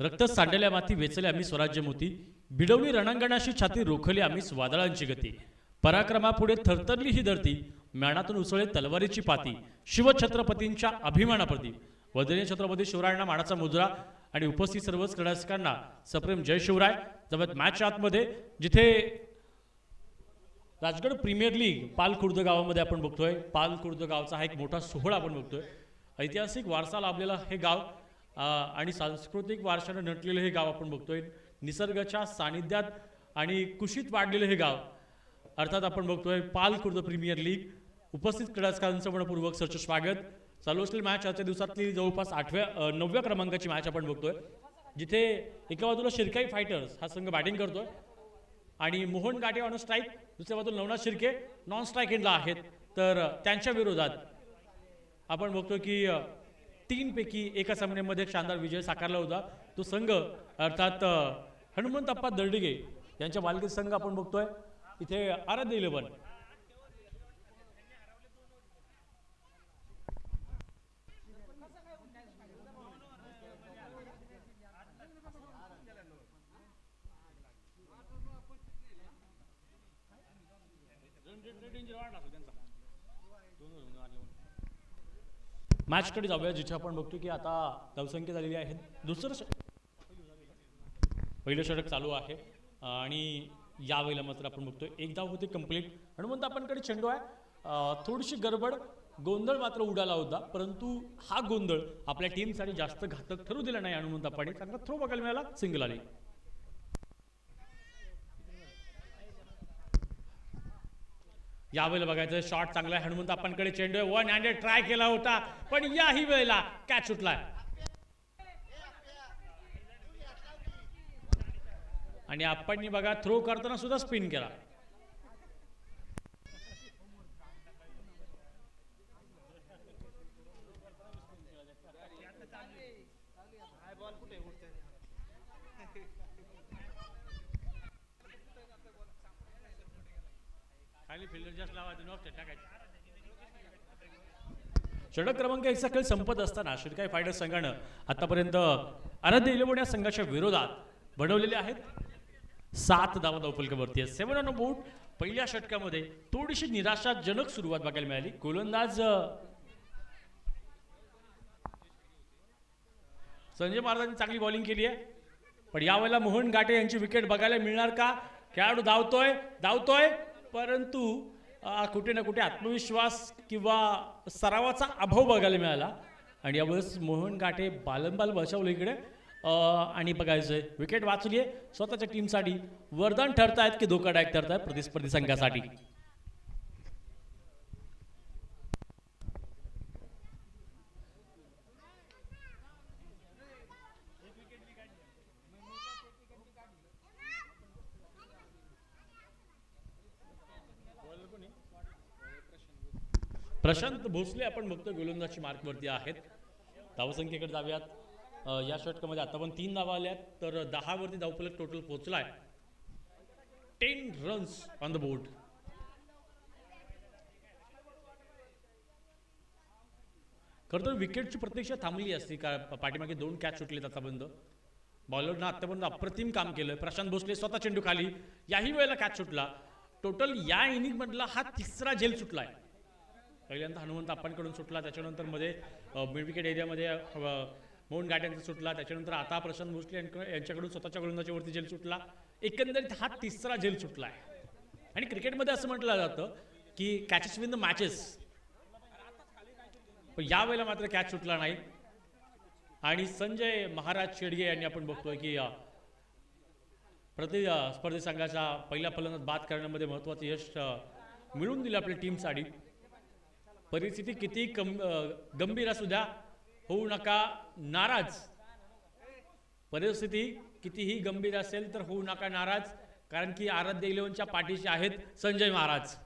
रक्त सांडल्या माती वेचले आम्ही स्वराज्य मोती, भिडवली रणांगणाशी छाती रोखली आम्ही वादळांची गती. पराक्रमापुढे थरथरली ही धरती, म्यानातून उसळे तलवारीची पाती. शिवछत्रपतींच्या अभिमानाप्रती वदनीय छत्रपती शिवरायांना मानाचा मुजरा आणि उपस्थित सर्वच क्रीडारसिकांना सप्रेम जय शिवराय. जवळ मॅच आतमध्ये जिथे राजगड प्रीमियर लीग पालखुर्द गावामध्ये आपण बघतोय. पालखुर्द गावचा हा एक मोठा सोहळा आपण बघतोय. ऐतिहासिक वारसा लाभलेला हे गाव आणि सांस्कृतिक वारशाने नटलेलं हे गाव आपण बघतोय. निसर्गाच्या सानिध्यात आणि कुशीत वाढलेलं हे गाव अर्थात आपण बघतोय पालखुर्द प्रीमियर लीग. उपस्थित क्रीडारसिकांचं मनपूर्वक सरचे स्वागत. चालू असलेली मॅच आजच्या दिवसातली जवळपास 9व्या क्रमांकाची मॅच आपण बघतोय, जिथे एका बाजूला शिरकाई फायटर्स हा संघ बॅटिंग करतोय आणि मोहन गाटे ऑन स्ट्राईक, दुसऱ्या बाजूला नवनाथ शिर्के नॉन स्ट्राईक एंडला आहेत. तर त्यांच्या विरोधात आपण बघतो की 3 पैकी एका सामन्यामध्ये शानदार विजय साकारला होता. तो संघ अर्थात हनुमंतप्पा दर्डिगे यांच्या मालकीत संघ आपण बघतोय. इथे आराध्य 11 मॅचकडे जाऊया, जिथे आपण बघतो की आता धावसंख्या झालेली आहे. पहिलं षटक चालू आहे आणि यावेळेला मात्र आपण बघतोय एक धाव होते कंप्लीट. हनुमंत आपणकडे चेंडू आहे. थोडीशी गडबड गोंधळ मात्र उडाला होता, परंतु हा गोंधळ आपल्या टीमसाठी जास्त घातक ठरू दिला नाही. हनुमंत आपण चांगला थ्रो बघायला मिळाला, सिंगल आली. यावेळेला बघायचं शॉट चांगला आहे. हनुमंत आपणकडे चेंडू आहे. 1 हँडेड ट्राय केला होता, पण याही वेळेला कॅच सुटलाय आणि आपण बघा थ्रो करताना सुद्धा स्पिन केला. षटक क्रमांक 1 चा खेळ संपत असताना शिरकाई फायटर्स संघानं आतापर्यंत आराध्य 11 या संघाच्या विरोधात बनवलेले आहेत 7 धावा धावफलकावरती आहे. 7 ऑन बोर्ड. पहिल्या षटकामध्ये थोडीशी निराशाजनक सुरुवात बघायला मिळाली. गोलंदाज संजय महाराजांनी चांगली बॉलिंग केली आहे, पण यावेळेला मोहन गाटे यांची विकेट बघायला मिळणार का? खेळाडू धावतोय परंतु कुठे ना कुठे आत्मविश्वास किंवा सरावाचा अभाव बघायला मिळाला आणि यावेळेस मोहन गाटे बालंबाल बचावलं इकडे आणि बघायचंय विकेट वाचली आहे. स्वतःच्या टीमसाठी वरदान ठरतायत की धोकादायक ठरतायत प्रतिस्पर्धी संघासाठी. प्रशांत भोसले आपण बघतो गोलंदाजी मार्कवरती आहेत. धावसंख्येकडे जाऊयात. या षटकामध्ये आता पण 3 धावा आल्यात, तर 10 वरती धावफलक टोटल पोहोचलाय. 10 रन्स ऑन द बोर्ड. खरं तर विकेटची प्रतीक्षा थांबली असती का? पाठीमागे 2 कॅच सुटलेत आतापर्यंत. बॉलरनं आतापर्यंत अप्रतिम काम केलं. प्रशांत भोसले स्वतः चेंडू खाली, याही वेळेला कॅच सुटला. टोटल या इनिंग मधला हा 3रा झेल सुटलाय. पहिल्यांदा हनुमंत आपणकडून सुटला, त्याच्यानंतर मध्ये मिड विकेट एरियामध्ये मोहन गाट्यांचा सुटला, त्याच्यानंतर आता प्रशांत भोसले यांच्याकडून स्वतःच्या गोलंदाजीवरती झेल सुटला. एकंदरीत हा 3रा झेल सुटला आहे. आणि क्रिकेटमध्ये असं म्हटलं जातं की कॅचेस विन द मॅचेस, पण यावेळेला मात्र कॅच सुटला नाही. आणि संजय महाराज शेडगे यांनी आपण बघतोय की प्रतिस्पर्धी संघाच्या पहिल्या फलंदाज बाद करण्यामध्ये महत्त्वाचं यश मिळवून दिलं आपल्या टीमसाठी. परिस्थिती किती गंभीर असू द्या, होऊ नका नाराज. परिस्थिती कितीही गंभीर असेल तर होऊ नका नाराज, कारण की आराध्य 11च्या पाठीशी आहेत संजय महाराज.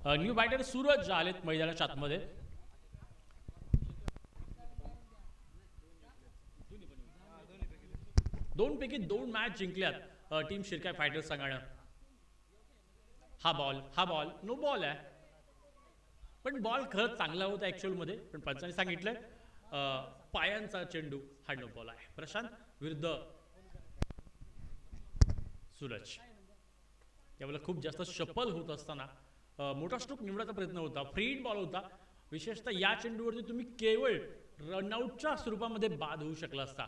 न्यू बॅटर सूरज आलेत मैदानाच्या आतमध्ये. दोन पैकी दोन मॅच जिंकल्यात टीम शिरकाय फायटर्स संघानं. हा बॉल नो बॉल आहे, पण बॉल खरंच चांगला होता ऍक्च्युअल मध्ये, पण पंचांनी सांगितलंय पायांचा चेंडू हा नो बॉल आहे. प्रशांत विरुद्ध सूरज. त्यावेळेला खूप जास्त शफल होत असताना मोठा स्ट्रोक निवडायचा प्रयत्न होता, फ्री हिट बॉल होता. विशेषतः या चेंडूवरती तुम्ही केवळ रनआउटच्या स्वरूपामध्ये बाद होऊ शकला असता.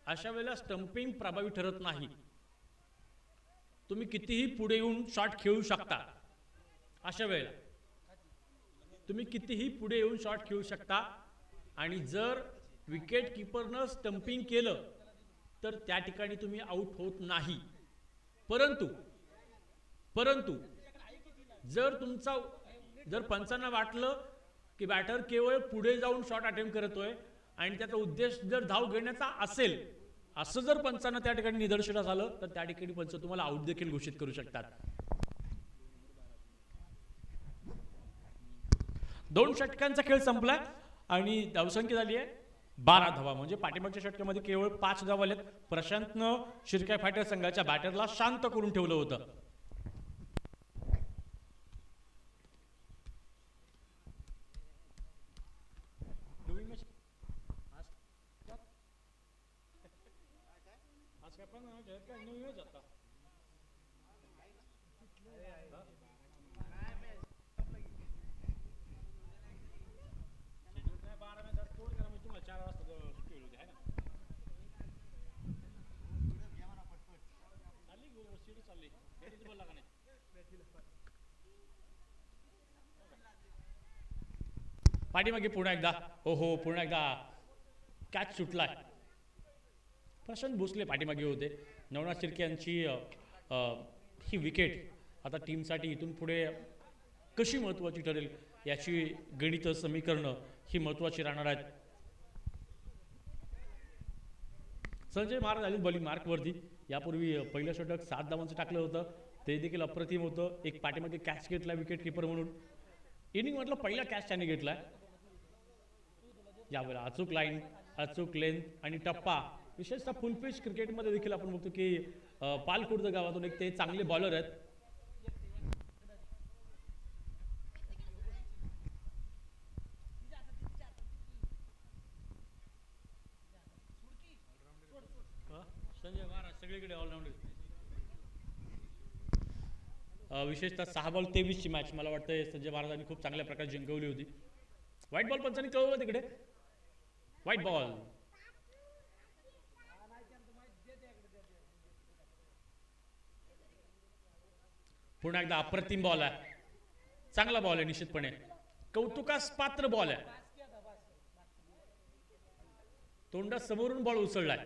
अशा वेळेला स्टंपिंग प्रभावी ठरत नाही. तुम्ही कितीही पुढे येऊन शॉट खेळू शकता, अशा वेळेला तुम्ही कितीही पुढे येऊन शॉट खेळू शकता, आणि जर विकेट किपरनं स्टंपिंग केलं तर त्या ठिकाणी तुम्ही आउट होत नाही. परंतु जर पंचांना वाटलं की बॅटर केवळ पुढे जाऊन शॉट अटेम्प्ट करतोय आणि त्याचा उद्देश जर धाव घेण्याचा असेल, असं जर पंचांना त्या ठिकाणी निदर्शनास आलं तर त्या ठिकाणी पंच तुम्हाला आउट देखील घोषित करू शकतात. 2 षटकांचा खेळ संपला आणि धावसंख्या झाली आहे 12 धावा. म्हणजे पाठीमागच्या षटकामध्ये केवळ 5 धावा आल्यात. प्रशांतनं शिरकाय फायटर संघाच्या बॅटरला शांत करून ठेवलं होतं. पाठीमागे पुन्हा एकदा पुन्हा एकदा कॅच सुटलाय. प्रशांत भोसले पाठीमागे होते. नवनाथ शिर्के यांची ही विकेट आता टीमसाठी इथून पुढे कशी महत्त्वाची ठरेल याची गणित समीकरणं ही महत्त्वाची राहणार आहेत. संजय महाराज आले बॉलिंग मार्कवरती. यापूर्वी पहिलं षटक 7 धावांचं टाकलं होतं, ते देखील अप्रतिम होतं. एक पाठीमागे कॅच घेतला विकेट किपर म्हणून. इनिंग मधला पहिला कॅच त्याने घेतलाय. यावेळेला अचूक लाईन, अचूक लेंथ आणि टप्पा. विशेषतः फुलफिश क्रिकेटमध्ये देखील आपण बघतो की पालखुर्द गावातून एक ते चांगले बॉलर आहेत. संजय महाराज सगळीकडे ऑलराऊंडर. विशेषतः 6 बॉल 23 ची मॅच मला वाटतं संजय महाराजांनी खूप चांगल्या प्रकारे जिंकवली होती. व्हाईट बॉल पंचांनी कळवलं तिकडे. White ball. पुन्हा एकदा अप्रतिम बॉल आहे. चांगला बॉल आहे, निश्चितपणे कौतुकास पात्र बॉल आहे. तोंडा समोरून बॉल उसळलाय.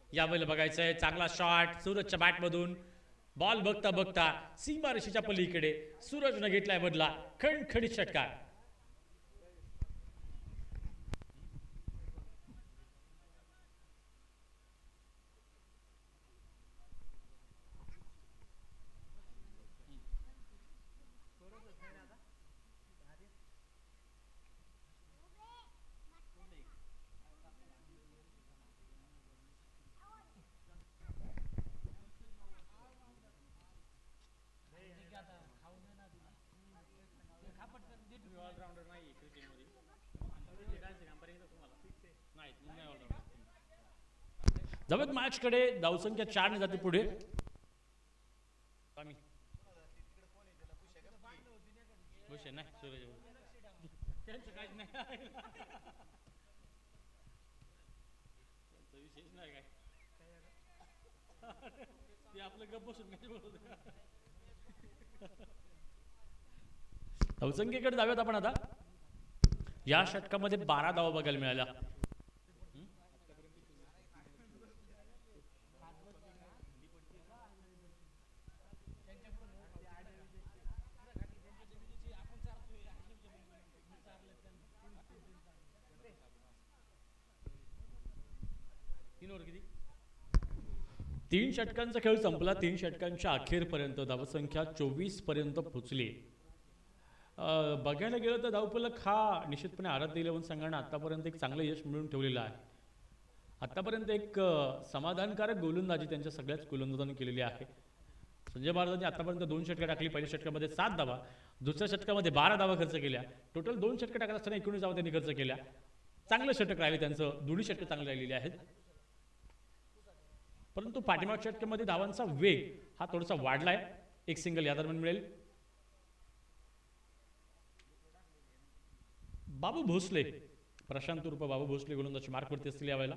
यावेळेला बघायचं आहे चांगला शॉट सूरजच्या बॅटमधून. बॉल बघता बघता सीमारेषेच्या पलीकडे सूरजनं घेतलाय बदला. खणखणीत षटकार. जवळ मॅच कडे धावसंख्या 4 ने जाते पुढे. धावसंख्येकडे जाऊयात आपण आता. या षटकामध्ये 12 धावा बघायला मिळाल्या. तीन षटकांचा खेळ संपला. 3 षटकांच्या अखेरपर्यंत धावसंख्या 24 पर्यंत पोहोचली. बघायला गेलं तर धावफलक हा निश्चितपणे आराध्य इलेव्हन संघाने आतापर्यंत एक चांगलं यश मिळवून ठेवलेलं आहे. आतापर्यंत एक समाधानकारक गोलंदाजी त्यांच्या सगळ्याच गोलंदाजांनी केलेली आहे. संजय भारताने आतापर्यंत 2 षटकं टाकली. पहिल्या षटकामध्ये 7 धावा, दुसऱ्या षटकामध्ये 12 धावा खर्च केल्या. टोटल 2 षटकं टाकत असताना 19 धावा त्यांनी खर्च केल्या. चांगलं षटक राहिले त्यांचं, दोन्ही षटकं चांगली राहिलेली आहेत. परंतु पाठीमागच्या षटकामध्ये धावांचा वेग हा थोडासा वाढलाय. एक सिंगल या दरम्यान मिळेल. बाबू भोसले, प्रशांत उर्फ बाबू भोसले गोलंदाजी मार्कवरती असतील यावेळेला.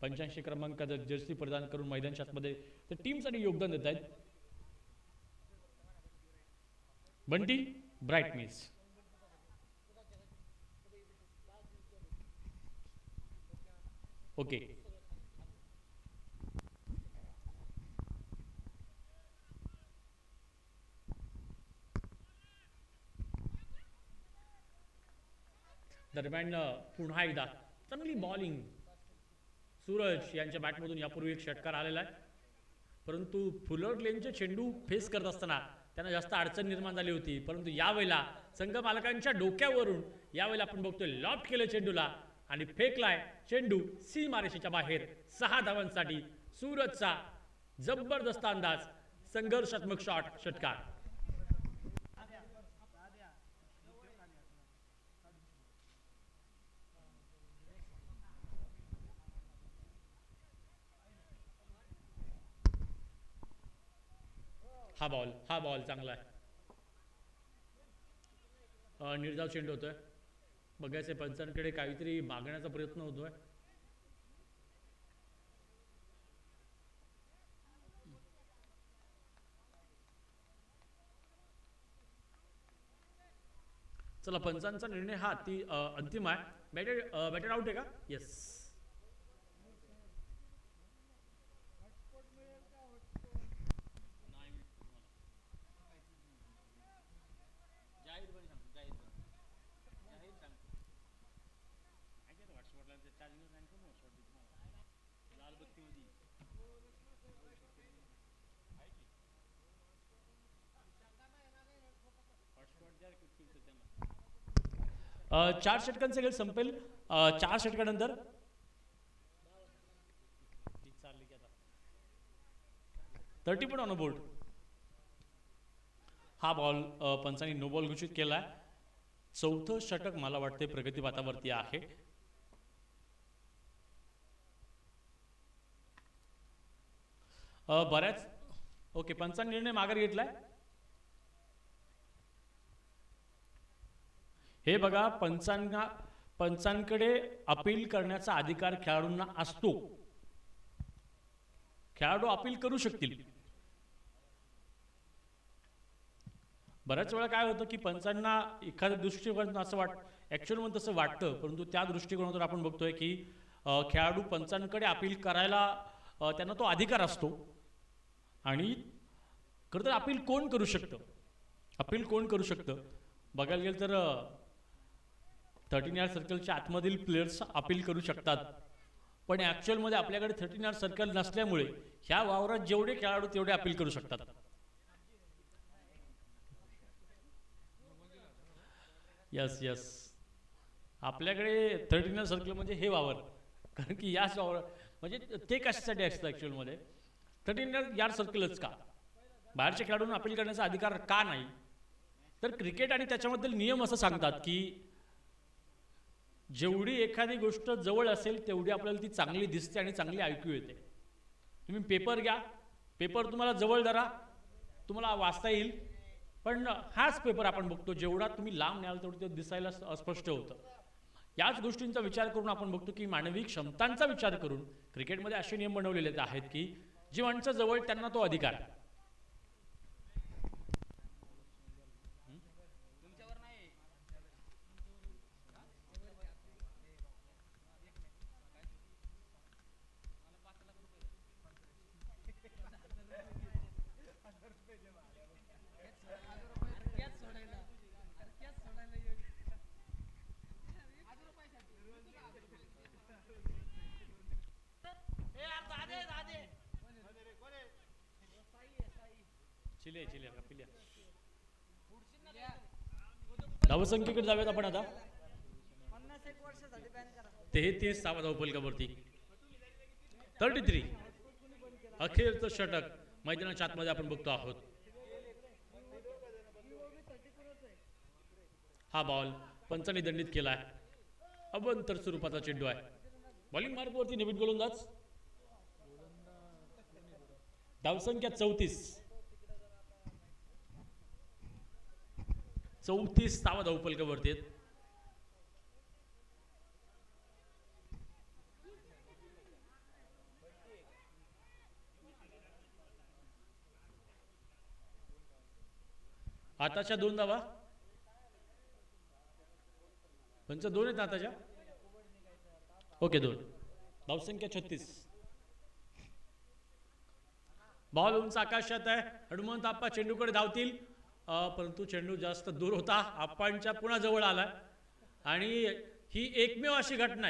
85 क्रमांकाचा जर्सी परिधान करून मैदानाच्या आतमध्ये ते टीमसाठी योगदान देत आहेत. Bunty brightness, okay. दरम्यान पुन्हा एकदा चांगली बॉलिंग. सूरज यांच्या बॅटमधून यापूर्वी एक षटकार आलेला आहे, परंतु फुलर लेनचे चेंडू फेस करत असताना त्यांना जास्त अडचण निर्माण झाली होती. परंतु यावेळेला संघ मालकांच्या डोक्यावरून यावेळेला आपण बघतोय लॉफ्ट केलं चेंडूला आणि फेकलाय चेंडू सीमारेषेच्या बाहेर. 6 धावांसाठी सूरजचा जबरदस्त अंदाज, संघर्षात्मक शॉट, षटकार. हा बॉल चांगला आहे. निर्धाव चेंडू होतोय. बघायचे पंचांकडे काहीतरी मागण्याचा प्रयत्न होतोय. चला, पंचांचा निर्णय हा अंतिम आहे. बॅटर आउट आहे का? येस. चार षटकांचा खेळ संपेल. 4 षटकानंतर 30 पण ऑन बोर्ड. हा बॉल पंचांनी नो बॉल घोषित केलाय. 4थं षटक मला वाटते प्रगती पथावरती आहे. बऱ्याच ओके, पंचांनी निर्णय माघार घेतलाय. हे बघा, पंचांकडे अपील करण्याचा अधिकार खेळाडूंना असतो. खेळाडू अपील करू शकतील. बऱ्याच वेळा काय होतं की पंचांना एखाद्या दृष्टिकोनातून असं ऍक्च्युअल मध्ये तसं वाटतं, परंतु त्या दृष्टिकोनातून आपण बघतोय की खेळाडू पंचांकडे अपील करायला त्यांना तो अधिकार असतो. आणि खरं तर अपील कोण करू शकतं? बघायला गेलं तर 13 यार्ड सर्कलच्या आतमधील प्लेयर्स अपील करू शकतात. पण ऍक्च्युअलमध्ये आपल्याकडे 13 यार्ड सर्कल नसल्यामुळे ह्या वावरात जेवढे खेळाडू तेवढे अपील करू शकतात. यस, आपल्याकडे 13 यार्ड सर्कल म्हणजे हे वावर, कारण की याच वावर म्हणजे ते कशासाठी असतं ऍक्च्युअलमध्ये 13 यार्ड सर्कलच का? बाहेरच्या खेळाडूंना अपील करण्याचा अधिकार का नाही? तर क्रिकेट आणि त्याच्याबद्दल नियम असं सांगतात की जेवढी एखादी गोष्ट जवळ असेल तेवढी आपल्याला ती चांगली दिसते आणि चांगली ऐकू येते. तुम्ही पेपर घ्या, पेपर तुम्हाला जवळ धरा, तुम्हाला वाचता येईल. पण हाच पेपर आपण बघतो जेवढा तुम्ही लांब न्याल तेवढं ते दिसायला अस्पष्ट होतं. याच गोष्टींचा विचार करून आपण बघतो की मानवी क्षमतांचा विचार करून क्रिकेटमध्ये असे नियम बनवलेले आहेत की जी माणसं जवळ त्यांना तो अधिकार. चिले चिले का पिल्या. धावसंख्येकडे जाऊयात आपण आता. 33 धावा धावफलकावरती. 33 अखेरचं षटक मैदानाच्या आतमध्ये आपण बघतो आहोत. हा बॉल पंचांनी दंडित केलाय. अवंतर स्वरूपाचा चेंडू आहे. बॉलिंग मार्गवरती नवीन गोलंदाज. धावसंख्या 34 धावा धावफलकावरती आहेत. आताच्या 2 धावा. पंच 2 आहेत आताच्या. ओके 2. धावसंख्या 36. बॉल उंच आकाशात आहे. हनुमंत आप्पा चेंडूकडे धावतील, परंतु चेंडू जास्त दूर होता. आप्पांच्या पुन्हा जवळ आला आणि ही एकमेव अशी घटना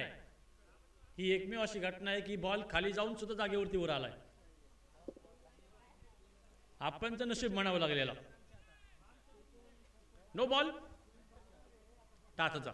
आहे की बॉल खाली जाऊन सुद्धा जागेवरती वर आलाय. आप्पांचं नशीब म्हणावं लागलेलं. No ball. टाचचा.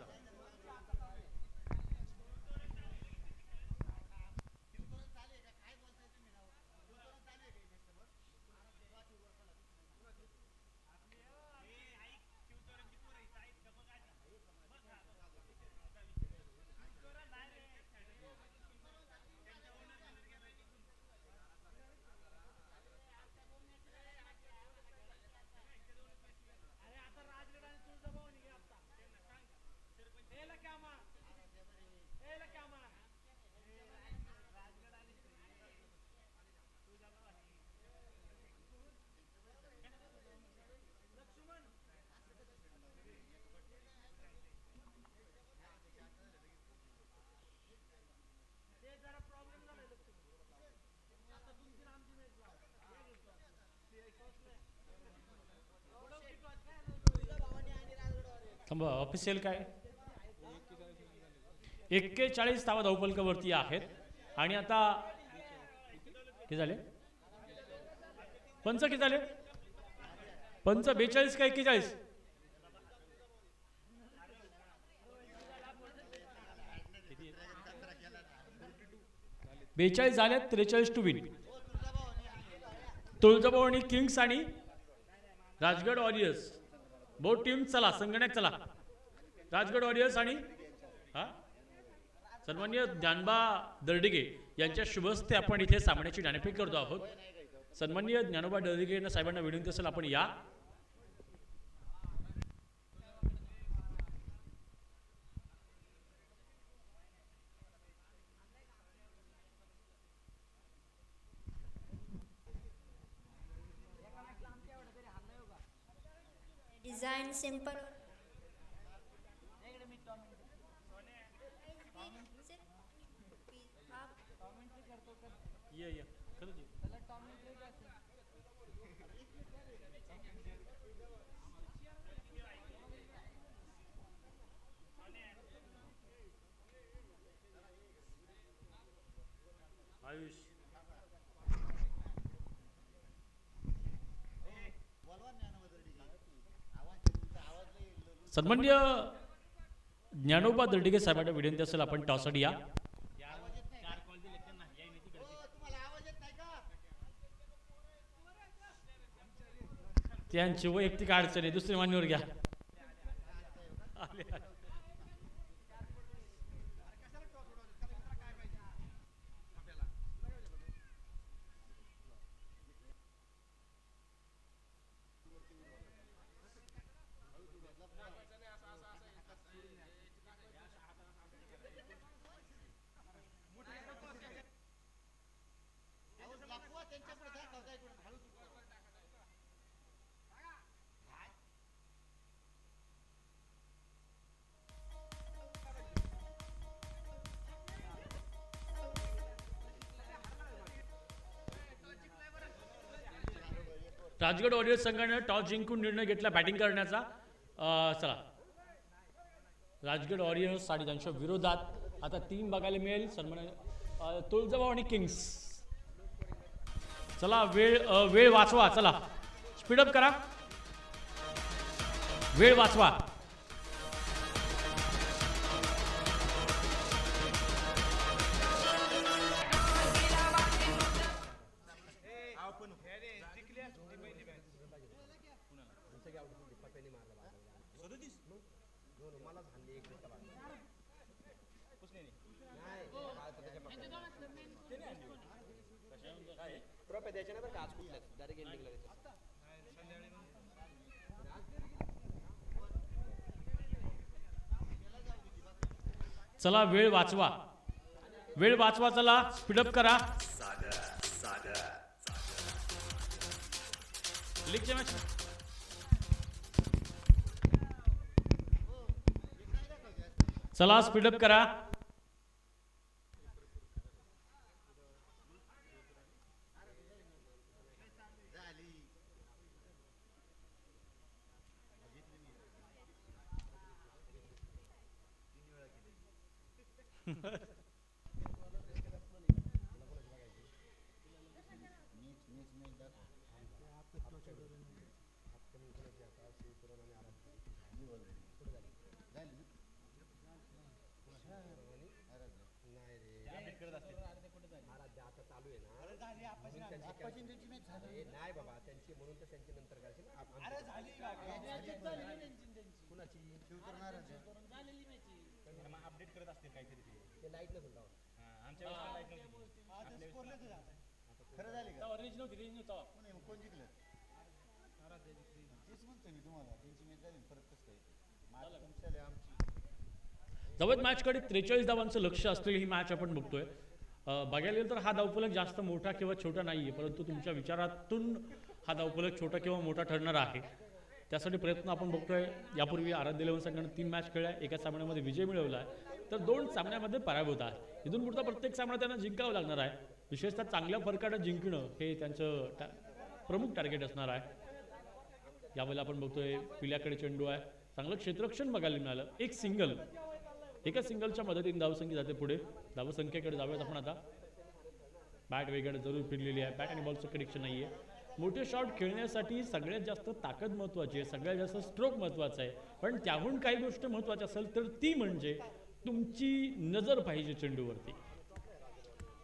ऑफिशियल काय 41 धावा धावफलकावरती आहेत. आणि आता किती झाले पंच? किती झाले पंच? 42 का 41? 42 झाले. 43 टू विन. तुळजाभवानी किंग्स आणि राजगड वॉरियर्स बोथ टीम. चला संगणक चला. राजगड वॉरियर्स आणि सन्माननीय ज्ञानबा दर्डिगे यांच्या शुभहस्ते आपण इथे सामन्याची नाणेफेक करतो आहोत. सन्माननीय ज्ञानोबा दर्डिगे साहेबांना विनंती असेल आपण या. Design simple. आयुष सन्माननीय ज्ञानोबा दर्डिगे साहेबांना विनंती असेल आपण टॉससाठी या. त्यांची वैयक्तिक अडचण आहे, दुसरी मान्यवर घ्या. राजगड वॉरियर्स संघाने टॉस जिंकून निर्णय घेतला बॅटिंग करण्याचा. चला राजगड वॉरियर्स आणि त्यांच्या विरोधात आता 3 बघायला मिळेल. सन्मान तुळजाभवानी किंग्स. चला वेळ वाचवा. चला स्पीडअप करा, वेळ वाचवा. चला वेळ वाचवा, वेळ वाचवा. चला स्पीडअप करा. लीगच्या मॅच चला स्पीडअप करा. नाही बाबा त्यांची म्हणून तर त्यांची नंतर करायची ना. अपडेट करत असतील काहीतरी ते लाईट नसेल आमच्या खरं झाली का? रेंज नव्हती, रेंज नव्हता. कोण जिंकलं? तेच म्हणतोय मी तुम्हाला, त्यांची मॅच झाली परत कसं काय आमची. जवळ मॅचकडे 43 धावांचं लक्ष असलेली ही मॅच आपण बघतोय. बघायला गेलं तर हा धावफलक जास्त मोठा किंवा छोटा नाहीये, परंतु तुमच्या विचारातून हा धावफलक छोटा किंवा मोठा ठरणार आहे. त्यासाठी प्रयत्न आपण बघतोय. यापूर्वी आराध्य इलेव्हन संघाने 3 मॅच खेळल्या, एका सामन्यामध्ये विजय मिळवला आहे, तर 2 सामन्यामध्ये पराभूत आहे. इथून पुढचा प्रत्येक सामना त्यांना जिंकावा लागणार आहे. विशेषतः चांगल्या फरकाने जिंकणं हे त्यांचं प्रमुख टार्गेट असणार आहे. यावेळेला आपण बघतोय पिल्याकडे चेंडू आहे, चांगलं क्षेत्ररक्षण बघायला मिळालं. एक सिंगल, एका सिंगलच्या मदतीने धावसंख्या जाते पुढे. धावसंख्येकडे जाऊयात आपण आता. बॅट वेगळं जरूर फिरलेली आहे, बॅट आणि बॉलचं कनेक्शन नाही आहे. मोठे शॉट खेळण्यासाठी सगळ्यात जास्त ताकद महत्त्वाची आहे, सगळ्यात जास्त स्ट्रोक महत्त्वाचा आहे, पण त्याहून काही गोष्ट महत्त्वाची असेल तर ती म्हणजे तुमची नजर पाहिजे चेंडूवरती.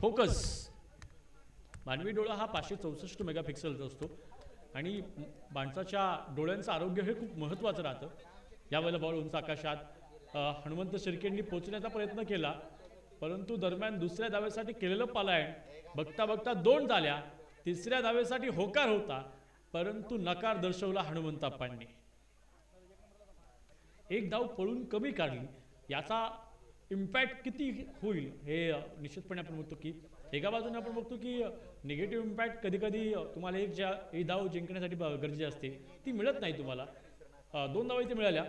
फोकस. मानवी डोळा हा 564 मेगापिक्सेलचा असतो आणि माणसाच्या डोळ्यांचं आरोग्य हे खूप महत्त्वाचं राहतं. यावेळेला बॉल उंच आकाशात. हनुमंत शिर्केंनी पोचण्याचा प्रयत्न केला, परंतु दरम्यान दुसऱ्या धावेसाठी केलेलं पलायन बघता बघता 2 झाल्या. तिसऱ्या धावेसाठी होकार होता, परंतु नकार दर्शवला हनुमंताप्पांनी. एक धाव पळून कमी काढली, याचा इम्पॅक्ट किती होईल हे निश्चितपणे आपण बघतो की एका बाजूने आपण बघतो की निगेटिव्ह इम्पॅक्ट कधी कधी तुम्हाला एक धाव जिंकण्यासाठी गरजेची असते, ती मिळत नाही तुम्हाला. 2 धावा इथे मिळाल्या,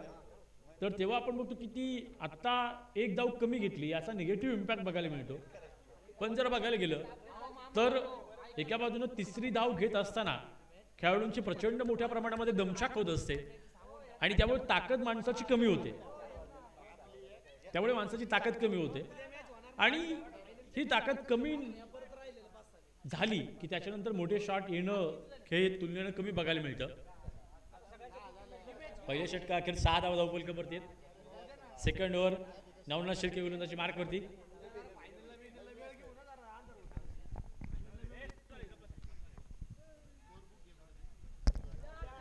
तर तेव्हा आपण बघतो की ती आत्ता एक धाव कमी घेतली, याचा निगेटिव्ह इम्पॅक्ट बघायला मिळतो. पण जर बघायला गेलं तर एका बाजूने तिसरी धाव घेत असताना खेळाडूंची प्रचंड मोठ्या प्रमाणामध्ये दमछाक होत असते आणि त्यामुळे ताकद माणसाची कमी होते. त्यामुळे माणसाची ताकद कमी होते आणि ही ताकद कमी झाली की त्याच्यानंतर मोठे शॉट येणं हे तुलनेनं कमी बघायला मिळतं. पहिल्या षटका अखेर 6 धावा धावफलकावरती आहेत. सेकंड ओव्हर नवनाथ शिर्के गोलंदाजी मार्कवरती.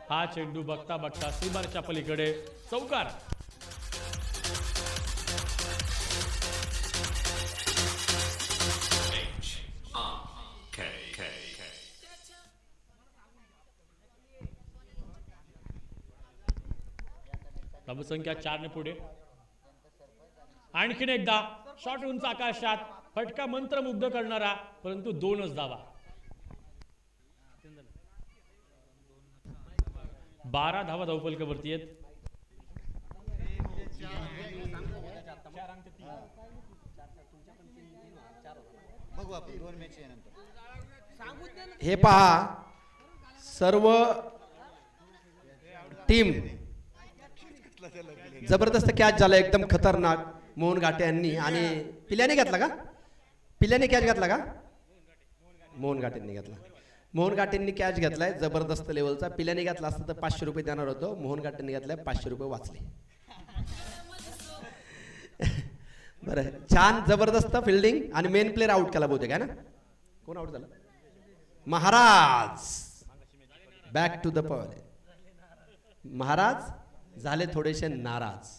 हा चेंडू बघता बघता सीमारेषेच्या पलीकडे चौकार. धावसंख्या 4 ने पुढे. आणखीन एकदा शॉट उंच आकाशात, फटका मंत्रमुग्ध करणारा, परंतु 2च धावा. 12 धावा धावफलकावरती आहेत. बघू आपण 2 मॅच नंतर. हे पहा, सर्व टीम जबरदस्त कॅच झाला, एकदम खतरनाक. मोहन घाटे यांनी आणि पिल्याने घेतला का? पिल्याने कॅच घेतला का? मोहन घाटेंनी घेतला. मोहन घाटेंनी कॅच घेतलाय जबरदस्त लेवलचा. पिल्याने घेतला असता तर 500 रुपये देणार होतो. मोहन घाटेंनी घेतलाय 500 रुपये वाचले. बरं, छान जबरदस्त फिल्डिंग आणि मेन प्लेअर आउट केला बहुतेक आहे ना. कोण आउट झाला? Maharaj. Back to the power. Maharaj झाले थोडेसे नाराज.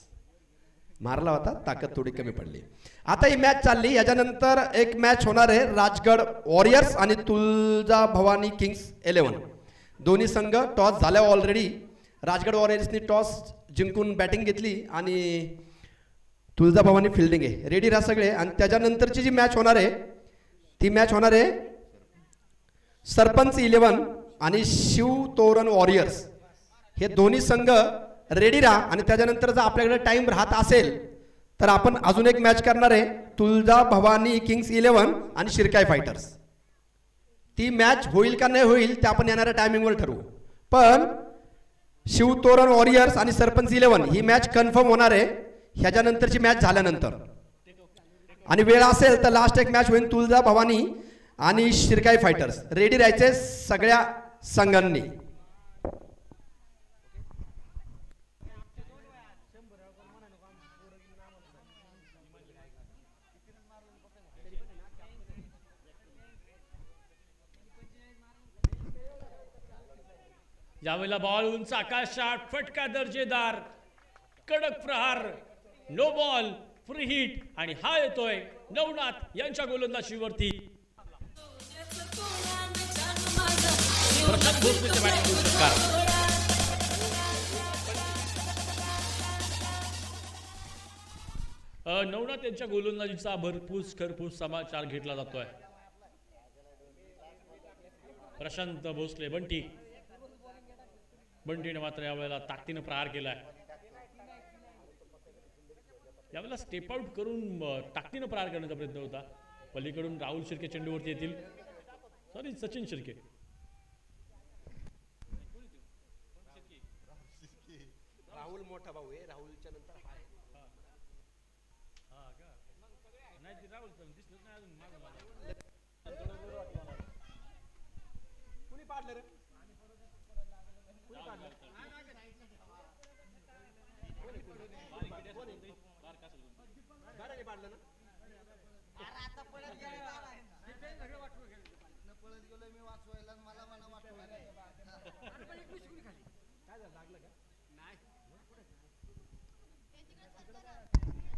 मारला होता, ताकद थोडी कमी पडली. आता ही मॅच चालली. याच्यानंतर एक मॅच होणार आहे राजगड वॉरियर्स आणि तुळजा भवानी किंग्स 11. दोन्ही संघ टॉस झाल्या ऑलरेडी. राजगड वॉरियर्सनी टॉस जिंकून बॅटिंग घेतली आणि तुळजा भवानी फिल्डिंग आहे. रेडी राहा सगळे. आणि त्याच्यानंतरची जी मॅच होणार आहे ती मॅच होणार आहे सरपंच 11 आणि शिव तोरण वॉरियर्स. हे दोन्ही संघ रेडी राहा. आणि त्याच्यानंतर जर आपल्याकडे टाइम राहत असेल तर आपण अजून एक मॅच करणार आहे तुळजा भवानी किंग्स 11 आणि शिरकाई फायटर्स. ती मॅच होईल का नाही होईल ते आपण येणाऱ्या टायमिंगवर ठरवू. पण शिवतोरण वॉरियर्स आणि सरपंच 11 ही मॅच कन्फर्म होणार आहे ह्याच्यानंतरची मॅच झाल्यानंतर. आणि वेळ असेल तर लास्ट एक मॅच होईल तुळजा भवानी आणि शिरकाई फायटर्स. रेडी राहायचे सगळ्या संघांनी. यावेळेला बॉल उंच आकाशात, फटका दर्जेदार, कडक प्रहार, नो बॉल, फ्री हिट आणि हा येतोय नवनाथ यांच्या गोलंदाजीवरती. प्रशांत भोसलेच्या बॅटिंगवर षटकार. नवनाथ यांच्या गोलंदाजीचा भरपूस खरपूस समाचार घेतला जातोय. प्रशांत भोसले बंटीने मात्र यावेळेला ताकदीनं प्रहार केलाय. यावेळेला स्टेप आउट करून ताकदीनं प्रहार करण्याचा प्रयत्न होता. पलीकडून राहुल शिर्के चेंडूवरती येतील. सॉरी, सचिन शिर्के. राहुल मोठा भाऊ आहे. राहुलच्या नंतर कुणी पाडलं रे?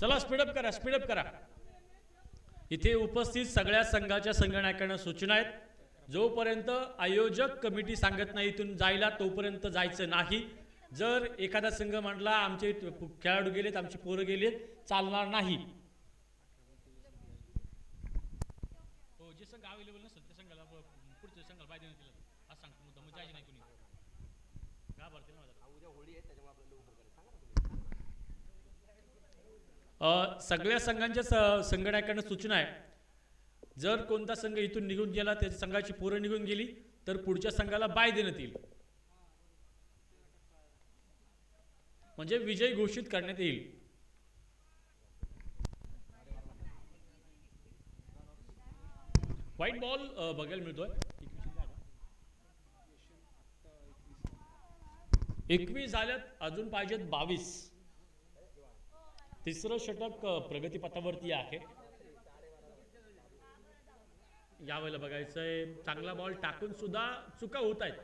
चला स्पीडअप करा. इथे उपस्थित सगळ्या संघाच्या संघनायकांना सूचना आहेत. जोपर्यंत आयोजक कमिटी सांगत नाही इथून जायला तोपर्यंत जायचं नाही. जर एखादा संघ म्हटला आमचे खेळाडू गेलेत, आमची पोरं गेलेत, चालणार नाही. जे संघ अवेलेबल नसेल त्या संघाला पुढच्या संघाला पाहिजे नाही दिलं असं सांगतो. मुद्दा मग जायची नाही कुणी. का भरते ना उद्या होळी आहे त्याच्यामुळे आपल्याला सगळ्या संघांच्या संघनायकांना सूचना आहे. जर कोणता संघ इथून निघून गेला, त्याच्या संघाची पोरं निघून गेली तर पुढच्या संघाला बाय देण्यात येईल, म्हणजे विजय घोषित करण्यात येईल. व्हाईट बॉल बघायला मिळतोय. 21 झाल्यात, अजून पाहिजेत 22. तिसरं षटक प्रगतीपथावरती आहे. यावेळेला बघायचंय चांगला बॉल टाकून सुद्धा चुका होत आहेत.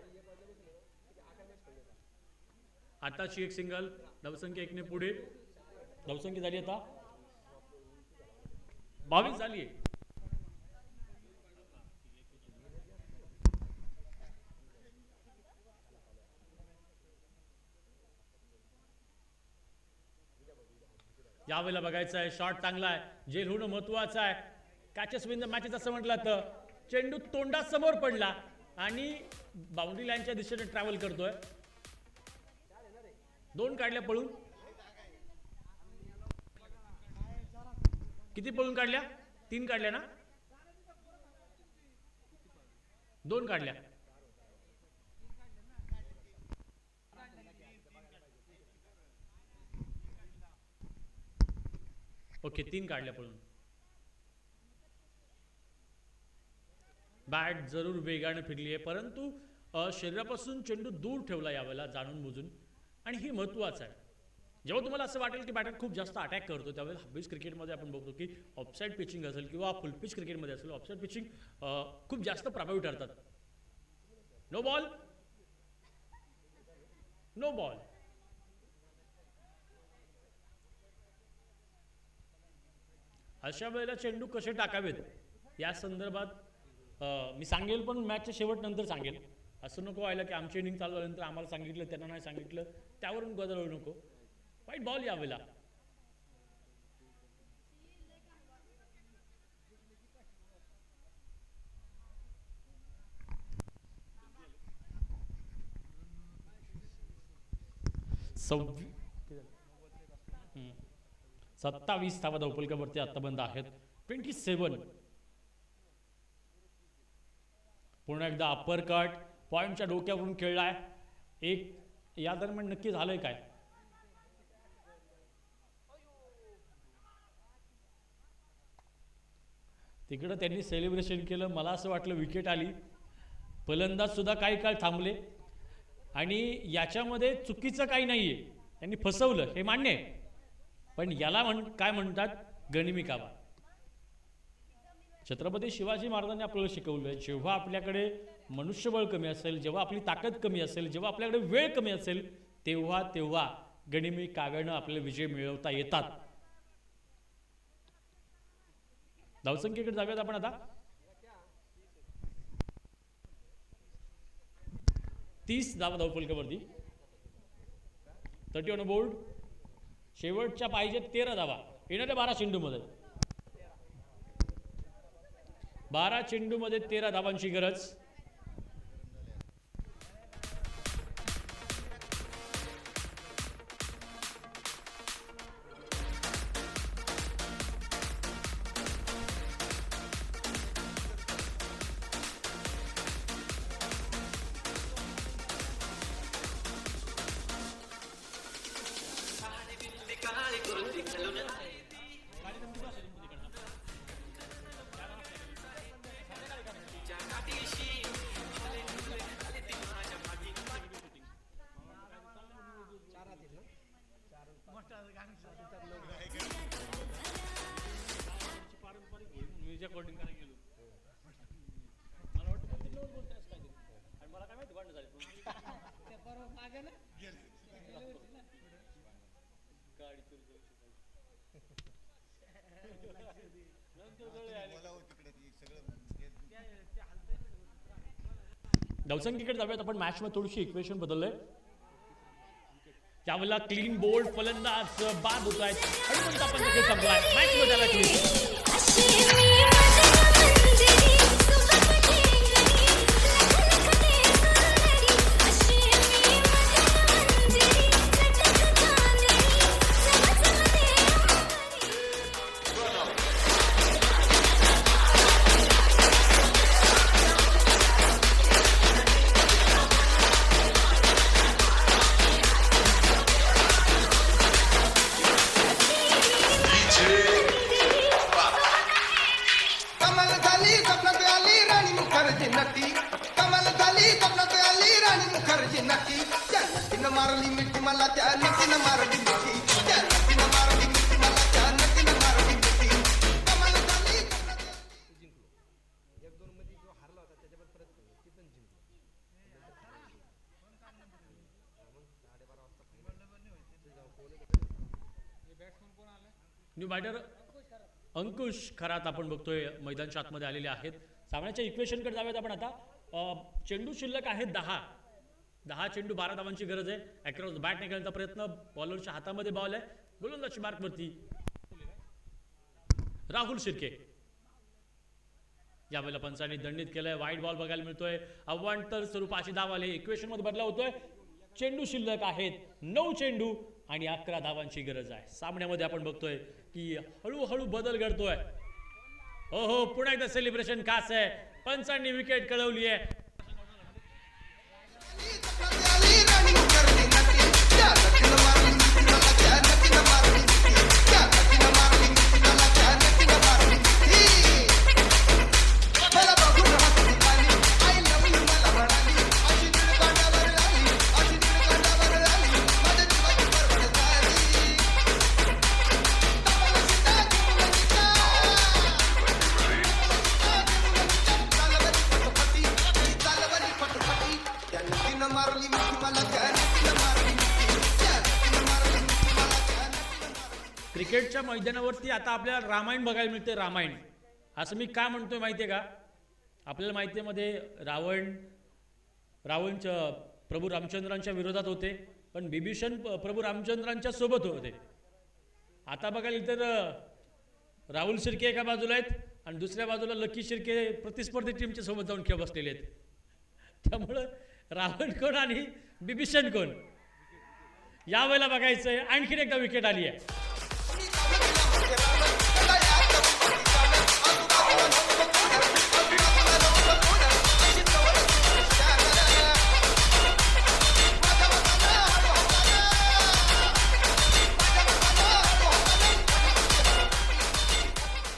आताची एक सिंगल, धावसंख्या 1 ने पुढे. धावसंख्या झाली आता 22 झाली आहे. यावेळेला बघायचं आहे शॉट चांगला आहे, जेल होणं महत्वाचं आहे. कॅचेस विन द मॅचेस असं म्हटलं तर चेंडू तोंडासमोर पडला आणि बाउंड्री लाईनच्या दिशेने ट्रॅव्हल करतोय. 2 काढल्या पळून. किती पळून काढल्या? 3 काढल्या ना? 2 काढल्या. ओके, 3 काढल्या पळून. बॅट जरूर वेगाने फिरली आहे, परंतु शरीरापासून चेंडू दूर ठेवला यावेळेला जाणून बुजून, आणि ही महत्त्वाचं आहे. जेव्हा तुम्हाला असं वाटेल की बॅटर खूप जास्त अटॅक करतो, त्यावेळेस हाफपिच क्रिकेटमध्ये आपण बघतो की ऑफसाईड पिचिंग असेल किंवा फुल पिच क्रिकेटमध्ये असेल, ऑफसाईड पिचिंग खूप जास्त प्रभावी ठरतात. No ball, no ball. अशा वेळेला चेंडू कसे टाकावेत या संदर्भात मी सांगेल, पण मॅचच्या शेवट नंतर सांगेल. असं नको व्हायला की आमची इनिंग चालू झाल्यानंतर आम्हाला सांगितलं त्यांना नाही सांगितलं, त्यावरून गोंधळ होऊ नको. वाईट बॉल यावेळेला. सव्वी 27 धावा धावफलकावरती आतापर्यंत आहेत. 27. पुन्हा एकदा अप्पर कट पॉइंटच्या डोक्यावरून खेळलाय. एक या दरम्यान नक्की झालंय काय? तिकडं त्यांनी सेलिब्रेशन केलं, मला असं वाटलं विकेट आली. फलंदाज सुद्धा काही काळ थांबले, आणि याच्यामध्ये चुकीचं काही नाहीये, त्यांनी फसवलं हे मान्य आहे, पण याला काय म्हणतात गनिमी कावा. छत्रपती शिवाजी महाराजांनी आपल्याला शिकवलं, जेव्हा आपल्याकडे मनुष्यबळ कमी असेल, जेव्हा आपली ताकद कमी असेल, जेव्हा आपल्याकडे वेळ कमी असेल, तेव्हा गनिमी काव्यानं आपल्याला विजय मिळवता येतात. धावसंख्येकडे जाऊयात आपण आता. 30 धावा धावफलकावरती, 30 ऑन बोर्ड. शेवटच्या पाहिजे 13 धावा येणाऱ्या 12 चेंडूमध्ये. 12 चेंडूमध्ये 13 धावांची गरज. धावसंख्येकडे जाऊयात आपण. मॅच मध्ये थोडीशी इक्वेशन बदललंय. त्यावेळेला क्लीन बोल्ड फलंदाज बाद होत आहेत, आणि मग आपण खेळ संपलाय. मॅच मध्ये आला न्यू बॅटर अंकुश खरात आपण बघतोय मैदानच्या आतमध्ये आलेले आहेत. सामन्याच्या इक्वेशनकडे जाऊयात आपण आता. चेंडू शिल्लक आहेत 10 चेंडू 12 धावांची गरज आहे. अक्रॉस बॅट निघाल्याचा प्रयत्न, बॉलरच्या हातामध्ये बॉल आहे, गोलंदाजी मार्कवरती राहुल शिर्के. यावेळेला पंचांनी दंडित केलंय. वाईट बॉल बघायला मिळतोय. अवांतर स्वरूपाची धाव आली. इक्वेशन मध्ये बदला होतोय. चेंडू शिल्लक आहेत 9 चेंडू आणि 11 धावांची गरज आहे. सामन्यामध्ये आपण बघतोय की हळूहळू बदल घडतोय. हो पुन्हा एकदा सेलिब्रेशन खास आहे. पंचांनी विकेट कळवली आहे. क्रिकेटच्या मैदानावरती आता आपल्याला रामायण बघायला मिळते. रामायण असं मी का म्हणतोय माहिती आहे का? आपल्याला माहिती आहे मध्ये रावण प्रभू रामचंद्रांच्या विरोधात होते, पण बिभीषण प्रभू रामचंद्रांच्या सोबत होते. आता बघायला तर राहुल शिर्के एका बाजूला आहेत आणि दुसऱ्या बाजूला लकी शिर्के प्रतिस्पर्धी टीमच्या सोबत जाऊन खेळ बसलेले आहेत. त्यामुळं रावण कोण आणि बिभीषण कोण यावेळेला बघायचंय. आणखीन एकदा विकेट आली आहे.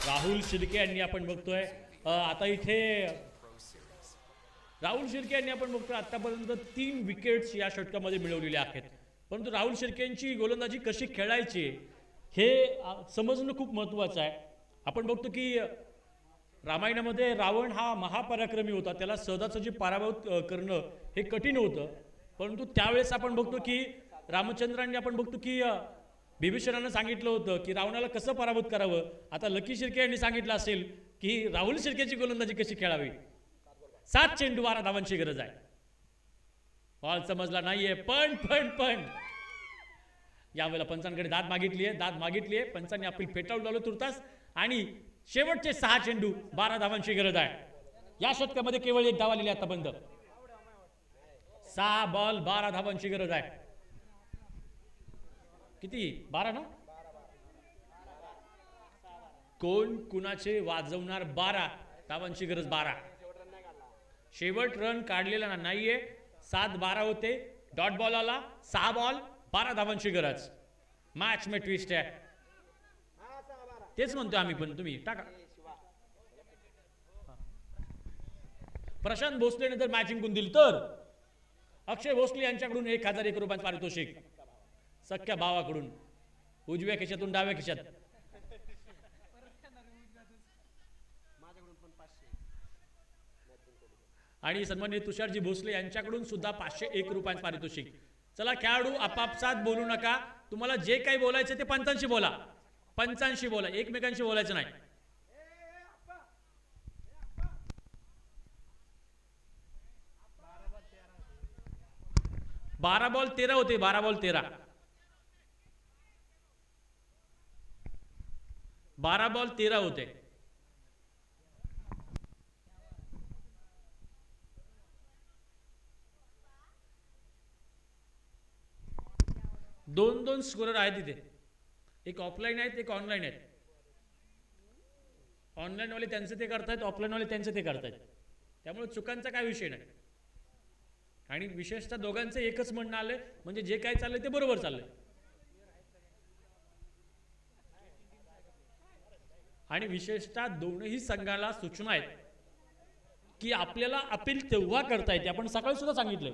राहुल शिर्के यांनी आपण बघतोय आता इथे राहुल शिर्के यांनी आपण बघतोय आतापर्यंत 3 विकेट्स या षटकामध्ये मिळवलेल्या आहेत. परंतु राहुल शिर्केंची गोलंदाजी कशी खेळायची हे समजणं खूप महत्त्वाचं आहे. आपण बघतो की रामायणामध्ये रावण हा महापराक्रमी होता, त्याला सहजासहजी पराभूत करणं हे कठीण होतं. परंतु त्यावेळेस आपण बघतो की रामचंद्रांनी आपण बघतो की बिभीषणानं सांगितलं होतं की रावणाला कसं पराभूत करावं. आता लकी शिर्के यांनी सांगितलं असेल की राहुल शिर्केची गोलंदाजी कशी खेळावी. 7 चेंडू 12 धावांची गरज आहे. बॉल समजला नाहीये, पण यावेळेला पंचांकडे दाद मागितलीये. पंचांनी अपील फेटाळून लावलं तुर्तास आणि शेवटचे 6 चेंडू 12 धावांची गरज आहे. या षटकामध्ये केवळ 1 धाव आलेली आतापर्यंत. 6 बॉल 12 धावांची गरज आहे. किती 12 ना? कोण कुणाचे वाजवणार 12 धावांची गरज. 12 शेवट रन काढलेला नाहीये. 7-12 होते. डॉट बॉल आला. 6 बॉल 12 धावांची गरज. मॅच में ट्विस्ट आहे. तेच म्हणतो आम्ही, पण तुम्ही टाका. प्रशांत भोसलेने जर मॅच जिंकून दिली तर अक्षय भोसले यांच्याकडून 1001 रुपयांचं पारितोषिक. सख्या भावाकडून उजव्या खिशातून डाव्या खिशात. आणि सन्माननीय तुषारजी भोसले यांच्याकडून सुद्धा 501 रुपयांचं पारितोषिक. चला खेळाडू आपापसात बोलू नका. तुम्हाला जे काही बोलायचं ते पंचांशी बोला. एकमेकांशी बोलायचं नाही. बारा बॉल 13 होते. 12 बॉल 13. 12 बॉल 13 होते. दोन स्कोरर आहेत तिथे. एक ऑफलाईन आहेत, एक ऑनलाईन आहेत. ऑनलाईन वाले त्यांचे ते करतायत, ऑफलाईन वाले त्यांचे ते करतायत. त्यामुळे चुकांचा काय विषय नाही. आणि विशेषतः दोघांचं एकच म्हणणं आलंय, म्हणजे जे काय चाललंय ते बरोबर चाललंय. आणि विशेषतः दोनही संघाला सूचना आहेत की आपल्याला अपील तेव्हा करता येते. आपण सकाळी सुद्धा सांगितलंय.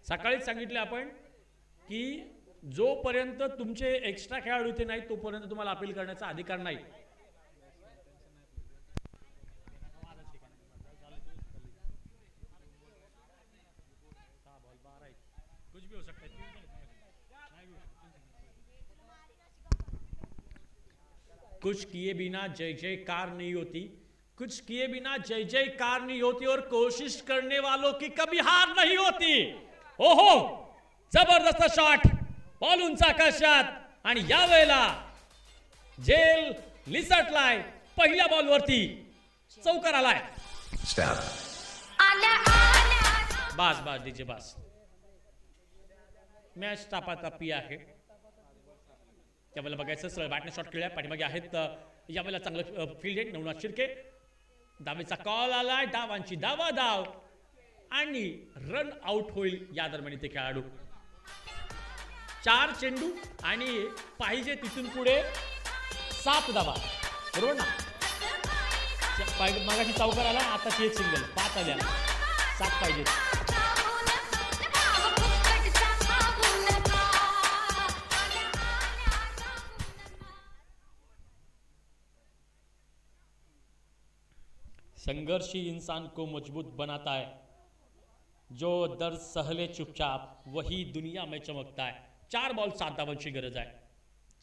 सकाळीच सांगितले आपण की जोपर्यंत तुमचे एक्स्ट्रा खेळाडू इथे नाही तोपर्यंत तुम्हाला अपील करण्याचा अधिकार नाही. कुछ किए बिना जय जयकार नहीं होती. कुछ किए बिना जय जयकार नहीं होती और कोशिश करने वालों की कभी हार नहीं होती. ओहो, जबरदस्त शॉट. बॉल उंच आकाशात आणि यावेळेला जेल लिसटलाय. पहिल्या बॉलवरती चौकार आलाय. बस डीजे बस. मॅच तापातापी आहे. त्यावेळेला बघायचं सरळ बॅटने शॉट खेळलाय. पाठीमागे आहेत यावेळेला चांगलं फील्ड आहे. नवनाथ शिर्के. दावेचा कॉल आलाय. डावांची धाव आणि रन आउट होईल या दरम्यान ते खेळाडू. 4 चेंडू आणि पाहिजे तिथून पुढे 7 धावा. बरोबर ना? मागाशी चौकार आला, आताची एक सिंगल. 5 आल्या. 7 पाहिजे. संघर्ष ही इंसान को मजबूत बनाता है. जो दर्द सहले चुपचाप वही दुनिया में चमकता है. 4 बॉल 7 धावांची गरज आहे.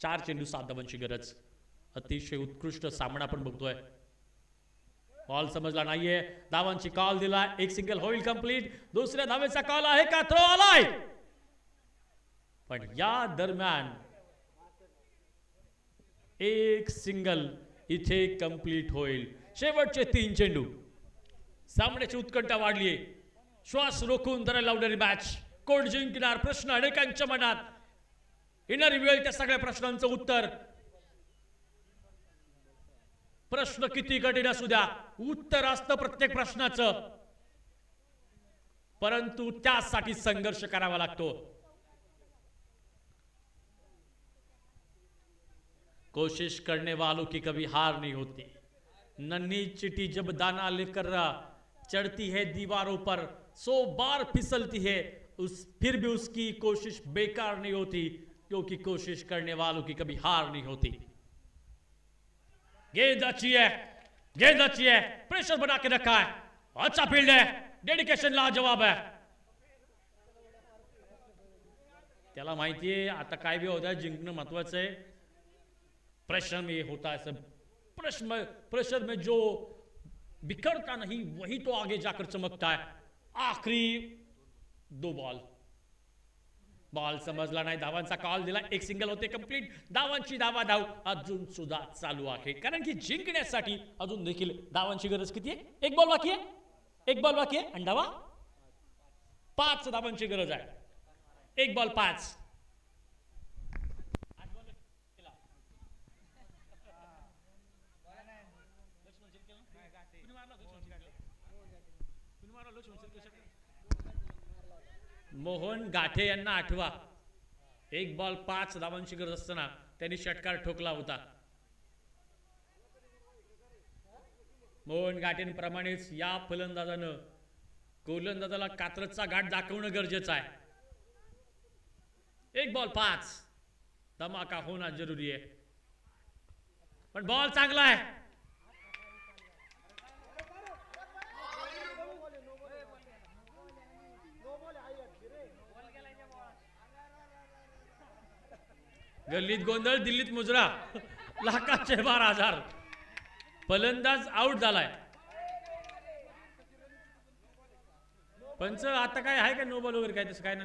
4 चेंडू 7 धावांची गरज. अतिशय उत्कृष्ट सामना आपण बघतोय. बॉल समजला नाहीये, धावांची कॉल दिला, एक सिंगल होईल कंप्लीट. दुसऱ्या धावेचा कॉल आहे का, थ्रो आलाय, पण या दरम्यान एक सिंगल इथे कंप्लीट होईल. शेवटचे 3 चेंडू. सामन्याची उत्कंठा वाढलीये, श्वास रोखून धरायला लावणारी मॅच. कोण जिंकणार प्रश्न अनेकांच्या मनात. येणारी वेळ त्या सगळ्या प्रश्नांचं उत्तर. प्रश्न किती कठीण असू द्या, उत्तर असतं प्रत्येक प्रश्नाचं, परंतु त्यासाठी संघर्ष करावा लागतो. कोशिश करने वालों की कभी हार नहीं होती. नन्ही चिटी जब दाना लेकर चढ़ती है दीवारों पर, 100 बार फिसलती है, फिर भी उसकी कोशिश बेकार नहीं होती, क्योंकि कोशिश करने वालों की कभी हार नहीं होती. गेंद अच्छी है, गेंद अच्छी है, प्रेशर बना के रखा है, अच्छा फील्ड है, डेडिकेशन लाजवाब है. त्याला माहितीये आता काय भी होता है, जिंकणं महत्वाचं आहे. प्रेशर में होता है सब, प्रेशर में जो बिखरता नहीं वही तो आगे जाकर चमकता है. आखिरी 2 बॉल. बॉल समजला नाही, धावांचा कॉल दिला, एक सिंगल होते कंप्लीट. धावांची धाव अजून सुद्धा चालू आहे, कारण की जिंकण्यासाठी अजून देखील धावांची गरज किती आहे. एक बॉल बाकी आहे, एक बॉल बाकी आहे आणि धावा 5 धावांची गरज आहे. एक बॉल 5. मोहन गाठे यांना आठवा, 1 बॉल 5 धावांची गरज असताना त्यांनी षटकार ठोकला होता. मोहन गाठेंप्रमाणेच या फलंदाजानं गोलंदाजाला कात्रजचा घाट दाखवणं गरजेचं आहे. 1 बॉल 5, धमाका होना जरुरी आहे, पण बॉल चांगला आहे. गल्लीत गोंधळ, दिल्लीत मुजरा, लाखाचे 12,000. फलंदाज आउट झालाय. पंच आता काय आहे का नो बॉल वगैरे काय तसं काय ना.